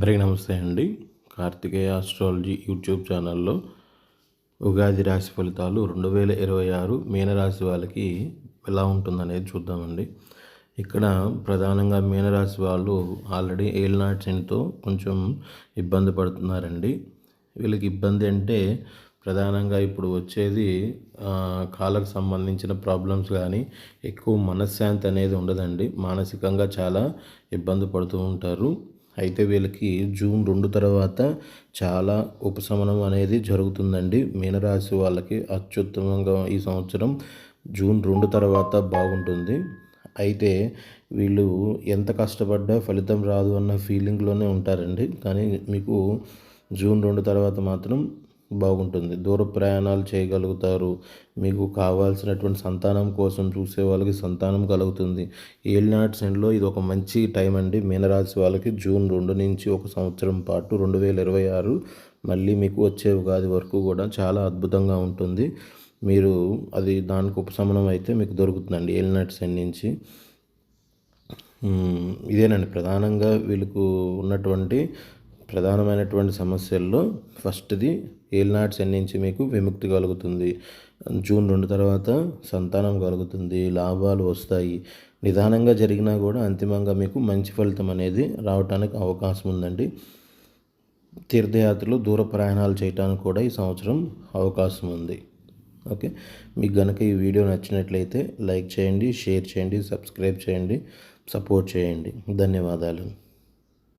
అందరికీ నమస్తే అండి. కార్తికేయ ఆస్ట్రాలజీ యూట్యూబ్ ఛానల్లో ఉగాది రాశి ఫలితాలు 2026 మీనరాశి వాళ్ళకి ఎలా ఉంటుందనేది చూద్దామండి. ఇక్కడ ప్రధానంగా మీనరాశి వాళ్ళు ఆల్రెడీ ఏలినాటి శనితో కొంచెం ఇబ్బంది పడుతున్నారండి. వీళ్ళకి ఇబ్బంది అంటే ప్రధానంగా ఇప్పుడు వచ్చేది కాళ్ళకు సంబంధించిన ప్రాబ్లమ్స్ కానీ ఎక్కువ మనశ్శాంతి అనేది ఉండదండి. మానసికంగా చాలా ఇబ్బంది పడుతూ ఉంటారు. అయితే వీళ్ళకి జూన్ 2 తర్వాత చాలా ఉపశమనం అనేది జరుగుతుందండి. మీనరాశి వాళ్ళకి అత్యుత్తమంగా ఈ సంవత్సరం జూన్ 2 తర్వాత బాగుంటుంది. అయితే వీళ్ళు ఎంత కష్టపడ్డా ఫలితం రాదు అన్న ఫీలింగ్లోనే ఉంటారండి. కానీ మీకు జూన్ 2 తర్వాత మాత్రం బాగుంటుంది. దూర ప్రయాణాలు చేయగలుగుతారు. మీకు కావాల్సినటువంటి సంతానం కోసం చూసే వాళ్ళకి సంతానం కలుగుతుంది. ఏలినాటి శనిలో ఇది ఒక మంచి టైం అండి. మీనరాశి వాళ్ళకి జూన్ 2 నుంచి ఒక సంవత్సరం పాటు 2026 మళ్ళీ మీకు వచ్చే ఉగాది వరకు కూడా చాలా అద్భుతంగా ఉంటుంది. మీరు అది దానికి ఉపశమనం అయితే మీకు దొరుకుతుందండి ఏలినాటి శని నుంచి. ఇదేనండి ప్రధానంగా వీళ్ళకు ఉన్నటువంటి ప్రధానమైనటువంటి సమస్యల్లో ఫస్ట్ది ఏలినాటి శని నుంచి మీకు విముక్తి కలుగుతుంది. జూన్ 2 తర్వాత సంతానం కలుగుతుంది, లాభాలు వస్తాయి. నిదానంగా జరిగినా కూడా అంతిమంగా మీకు మంచి ఫలితం అనేది రావడానికి అవకాశం ఉందండి. తీర్థయాత్రలు దూర ప్రయాణాలు చేయడానికి కూడా ఈ సంవత్సరం అవకాశం ఉంది. ఓకే, మీకు కనుక ఈ వీడియో నచ్చినట్లయితే లైక్ చేయండి, షేర్ చేయండి, సబ్స్క్రైబ్ చేయండి, సపోర్ట్ చేయండి. ధన్యవాదాలు.